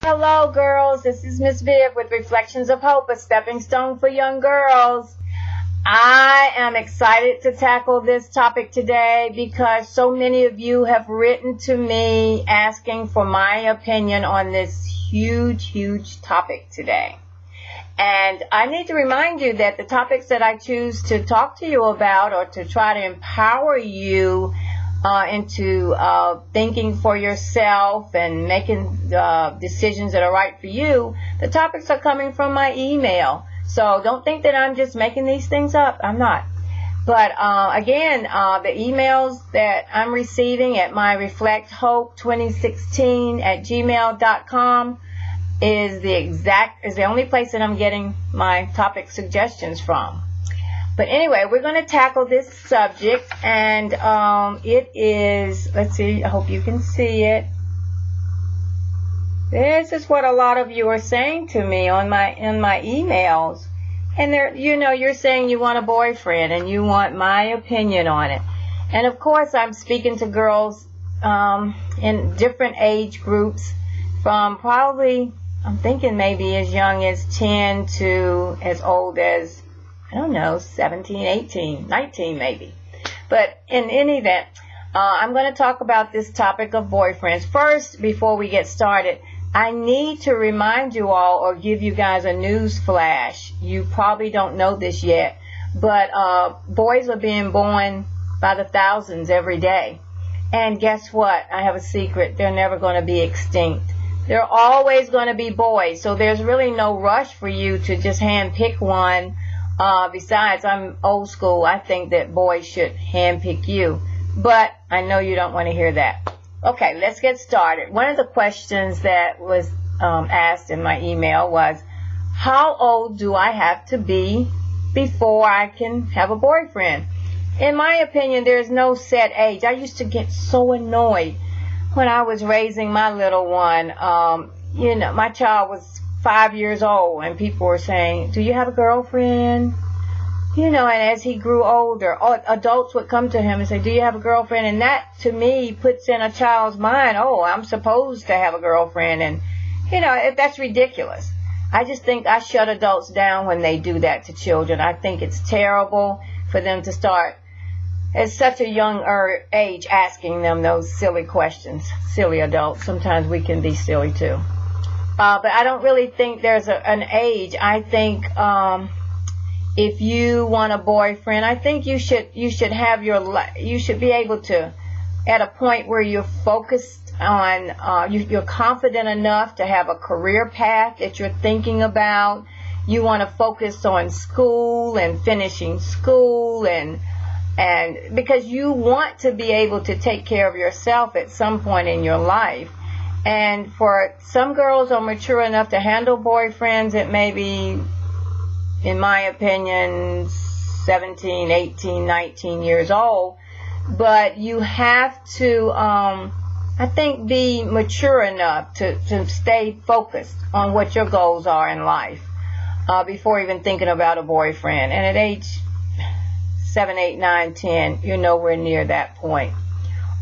Hello, girls. This is Miss Viv with Reflections of Hope, a stepping stone for young girls. I am excited to tackle this topic today because so many of you have written to me asking for my opinion on this huge topic today. And I need to remind you that the topics that I choose to talk to you about or to try to empower you into thinking for yourself and making decisions that are right for you, the topics are coming from my email. So don't think that I'm just making these things up. I'm not. But again, the emails that I'm receiving at my REFLECTIONSOFHOPE2016 at gmail.com is the only place that I'm getting my topic suggestions from. But anyway, we're going to tackle this subject, and it is, let's see, I hope you can see it. This is what a lot of you are saying to me in my emails. And you're saying you want a boyfriend and you want my opinion on it. And of course, I'm speaking to girls in different age groups from probably, I'm thinking maybe as young as 10 to as old as, I don't know, 17, 18, 19 maybe. But in any event, I'm going to talk about this topic of boyfriends. First, before we get started, I need to remind you all or give you guys a news flash. You probably don't know this yet, but boys are being born by the thousands every day. And guess what? I have a secret. They're never going to be extinct. They're always going to be boys. So there's really no rush for you to just hand pick one. Besides, I'm old school. I think that boys should hand pick you. But I know you don't want to hear that. Okay, let's get started. One of the questions that was asked in my email was, how old do I have to be before I can have a boyfriend? In my opinion, there's no set age. I used to get so annoyed when I was raising my little one. My child was 5 years old, and people were saying, do you have a girlfriend? And as he grew older, adults would come to him and say, do you have a girlfriend? And that, to me, puts in a child's mind, oh, I'm supposed to have a girlfriend. And, that's ridiculous. I just think I shut adults down when they do that to children. I think it's terrible for them to start at such a young age asking them those silly questions. Silly adults. Sometimes we can be silly, too. But I don't really think there's an age. I think if you want a boyfriend, I think you should have you should be able to, at a point where you're focused on, you're confident enough to have a career path that you're thinking about. You want to focus on school and finishing school and because you want to be able to take care of yourself at some point in your life. And for some girls are mature enough to handle boyfriends at maybe, in my opinion, 17, 18, 19 years old. But you have to, I think, be mature enough to stay focused on what your goals are in life before even thinking about a boyfriend. And at age 7, 8, 9, 10, you're nowhere near that point.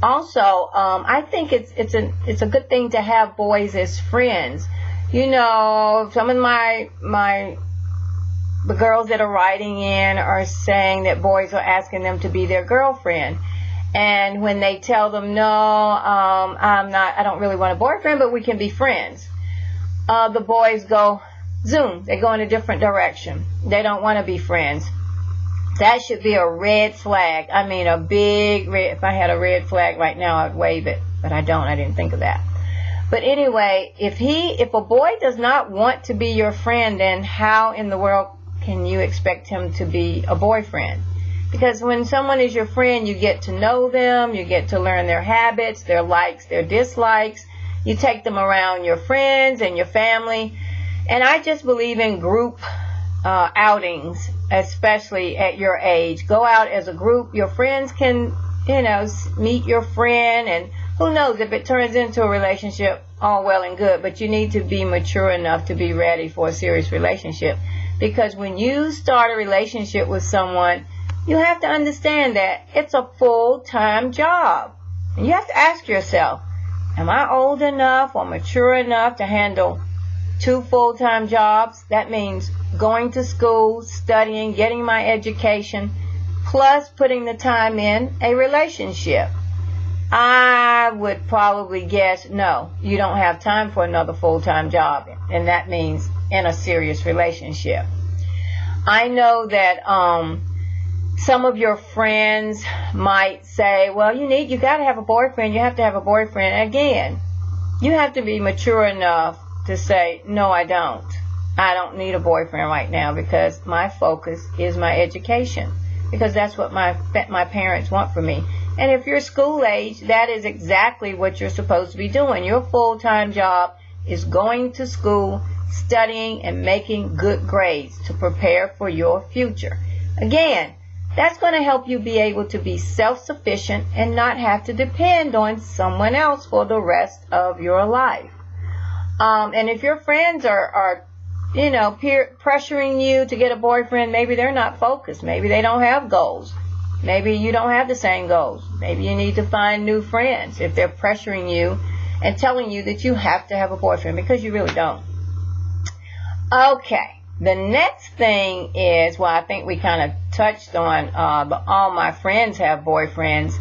Also, I think it's a good thing to have boys as friends. Some of the girls that are writing in are saying that boys are asking them to be their girlfriend. And when they tell them, no, I don't really want a boyfriend, but we can be friends, the boys go, zoom, they go in a different direction. They don't want to be friends. That should be a red flag. I mean, a big red. If I had a red flag right now, I'd wave it. But I don't. I didn't think of that. But anyway, if a boy does not want to be your friend, then how in the world can you expect him to be a boyfriend? Because when someone is your friend, you get to know them, you get to learn their habits, their likes, their dislikes. You take them around your friends and your family. And I just believe in group outings, especially at your age. Go out as a group. Your friends can, meet your friend, and who knows if it turns into a relationship, all well and good. But you need to be mature enough to be ready for a serious relationship. Because when you start a relationship with someone, you have to understand that it's a full-time job. And you have to ask yourself, Am I old enough or mature enough to handle 2 full-time jobs? That means going to school, studying, getting my education, plus putting the time in a relationship. I would probably guess, no, you don't have time for another full-time job, and that means in a serious relationship. I know that some of your friends might say, well, you got to have a boyfriend, you have to have a boyfriend. Again, you have to be mature enough to say, no, I don't. I don't need a boyfriend right now because my focus is my education, because that's what my parents want for me. And if you're school age, that is exactly what you're supposed to be doing. Your full-time job is going to school, studying, and making good grades to prepare for your future. Again, that's going to help you be able to be self-sufficient and not have to depend on someone else for the rest of your life. And if your friends are peer pressuring you to get a boyfriend, maybe they're not focused. Maybe they don't have goals. Maybe you don't have the same goals. Maybe you need to find new friends if they're pressuring you and telling you that you have to have a boyfriend, because you really don't. Okay, the next thing is, well, I think we kind of touched on, all my friends have boyfriends.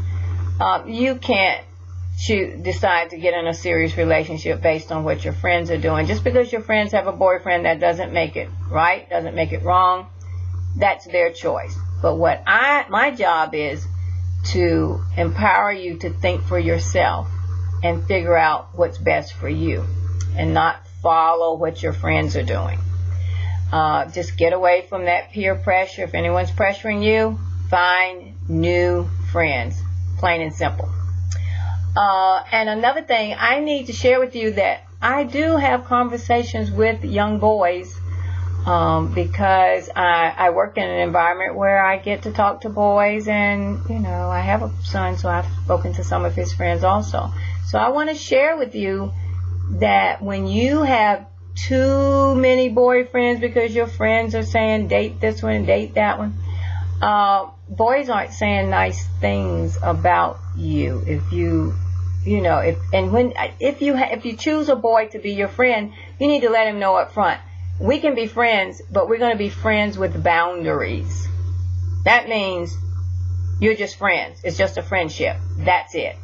You can't decide to get in a serious relationship based on what your friends are doing. Just because your friends have a boyfriend, that doesn't make it right, doesn't make it wrong. That's their choice. But what my job is to empower you to think for yourself and figure out what's best for you and not follow what your friends are doing. Just get away from that peer pressure. If anyone's pressuring you, find new friends. Plain and simple. And another thing, I need to share with you that I do have conversations with young boys because I work in an environment where I get to talk to boys, and I have a son, so I've spoken to some of his friends also. So I want to share with you that when you have too many boyfriends because your friends are saying date this one and date that one, boys aren't saying nice things about you. If you choose a boy to be your friend, you need to let him know up front. We can be friends, but we're going to be friends with boundaries. That means you're just friends. It's just a friendship. That's it.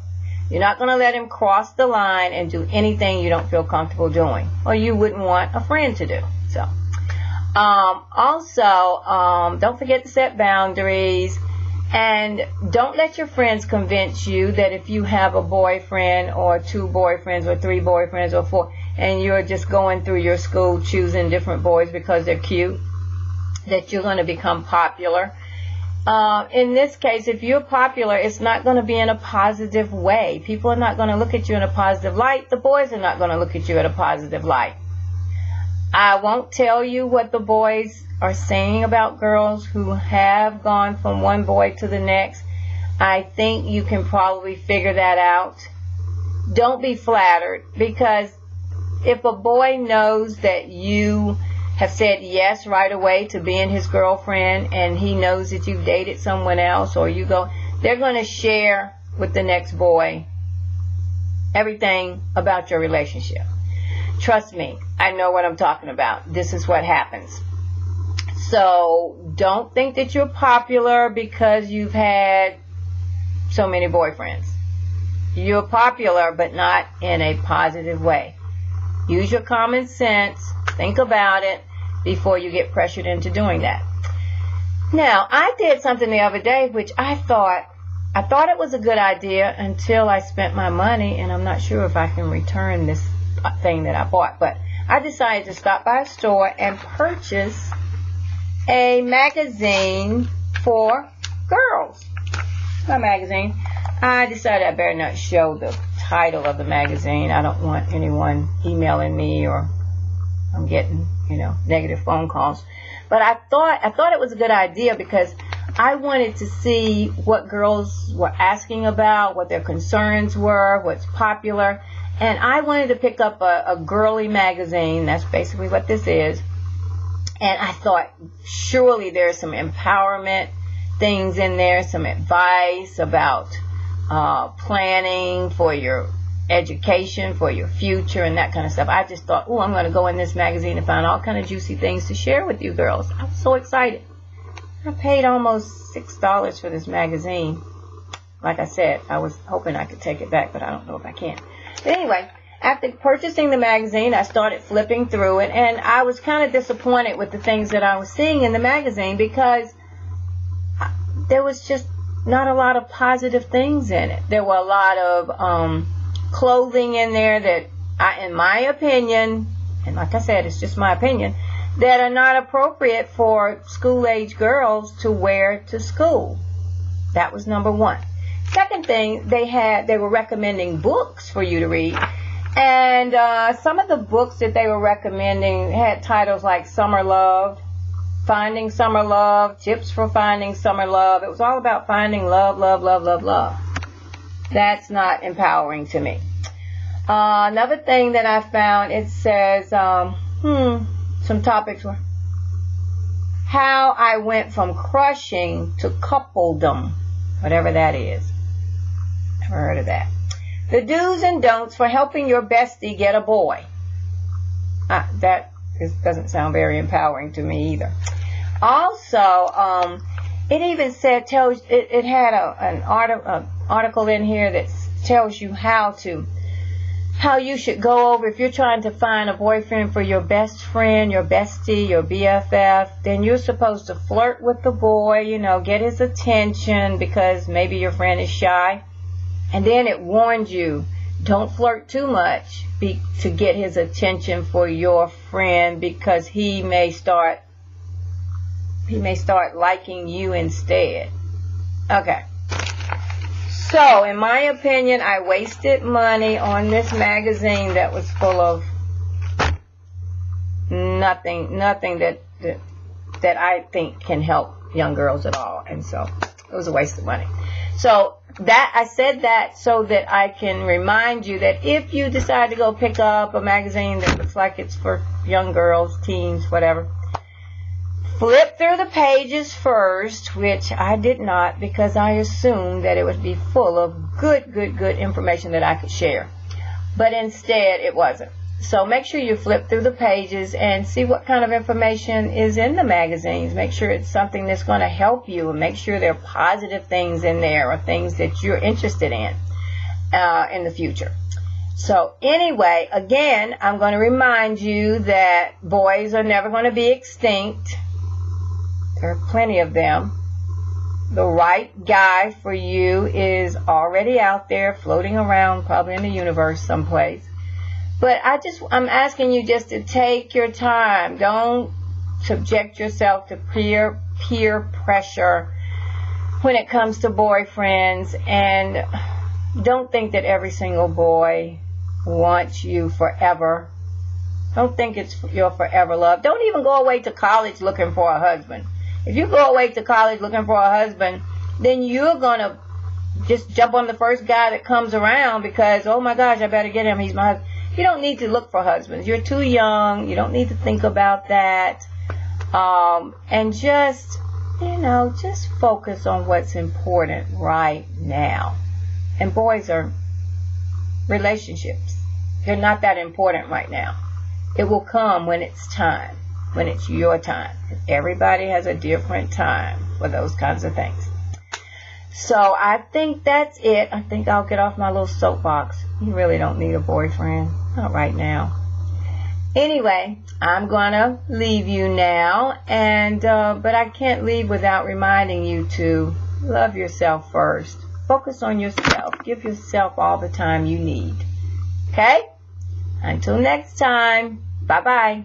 You're not going to let him cross the line and do anything you don't feel comfortable doing, or you wouldn't want a friend to do. So, also, don't forget to set boundaries, and don't let your friends convince you that if you have a boyfriend or 2 boyfriends or 3 boyfriends or 4, and you're just going through your school choosing different boys because they're cute, that you're going to become popular. In this case, if you're popular, it's not going to be in a positive way. People are not going to look at you in a positive light. The boys are not going to look at you in a positive light. I won't tell you what the boys are saying about girls who have gone from one boy to the next. I think you can probably figure that out. Don't be flattered, because if a boy knows that you have said yes right away to being his girlfriend, and he knows that you've dated someone else, or they're going to share with the next boy everything about your relationship. Trust me, I know what I'm talking about. This is what happens. So don't think that you're popular because you've had so many boyfriends. You're popular, but not in a positive way. Use your common sense. Think about it before you get pressured into doing that. Now, I did something the other day which I thought it was a good idea until I spent my money, and I'm not sure if I can return this thing that I bought. But I decided to stop by a store and purchase a magazine for girls. My magazine. I decided I better not show the title of the magazine. I don't want anyone emailing me, or I'm getting, negative phone calls. But I thought it was a good idea because I wanted to see what girls were asking about, what their concerns were, what's popular. And I wanted to pick up a girly magazine. That's basically what this is. And I thought, surely there's some empowerment things in there, some advice about planning for your education, for your future, and that kind of stuff. I just thought, oh, I'm going to go in this magazine and find all kind of juicy things to share with you girls. I'm so excited. I paid almost $6 for this magazine. Like I said, I was hoping I could take it back, but I don't know if I can. But anyway, after purchasing the magazine, I started flipping through it, and I was kind of disappointed with the things that I was seeing in the magazine because there was just not a lot of positive things in it. There were a lot of clothing in there that, in my opinion, and like I said, it's just my opinion, that are not appropriate for school-age girls to wear to school. That was number one. Second thing, they were recommending books for you to read. And some of the books that they were recommending had titles like Summer Love, Finding Summer Love, Tips for Finding Summer Love. It was all about finding love, love, love, love, love. That's not empowering to me. Another thing that I found, it says, some topics were how I went from crushing to coupledom, whatever that is. Never heard of that. The do's and don'ts for helping your bestie get a boy. That doesn't sound very empowering to me either. Also, it even said, it had an article in here that tells you how you should go over, if you're trying to find a boyfriend for your best friend, your bestie, your BFF, then you're supposed to flirt with the boy, get his attention because maybe your friend is shy. And then it warned you, don't flirt too much to get his attention for your friend because he may start liking you instead. Okay. So, in my opinion, I wasted money on this magazine that was full of nothing that I think can help young girls at all. And so, it was a waste of money. So, I said that so that I can remind you that if you decide to go pick up a magazine that looks like it's for young girls, teens, whatever, flip through the pages first, which I did not because I assumed that it would be full of good information that I could share. But instead, it wasn't. So make sure you flip through the pages and see what kind of information is in the magazines. Make sure it's something that's going to help you, and make sure there are positive things in there or things that you're interested in the future. So anyway, again, I'm going to remind you that boys are never going to be extinct. There are plenty of them. The right guy for you is already out there floating around, probably in the universe someplace. But I'm asking you just to take your time. Don't subject yourself to peer pressure when it comes to boyfriends. And don't think that every single boy wants you forever. Don't think it's your forever love. Don't even go away to college looking for a husband. If you go away to college looking for a husband, then you're going to just jump on the first guy that comes around because, oh my gosh, I better get him. He's my husband. You don't need to look for husbands. You're too young. You don't need to think about that. And just focus on what's important right now. And boys are relationships. They're not that important right now. It will come when it's time, when it's your time. Everybody has a different time for those kinds of things. So I think that's it. I think I'll get off my little soapbox. You really don't need a boyfriend. Not right now. Anyway, I'm going to leave you now. But I can't leave without reminding you to love yourself first. Focus on yourself. Give yourself all the time you need. Okay? Until next time. Bye-bye.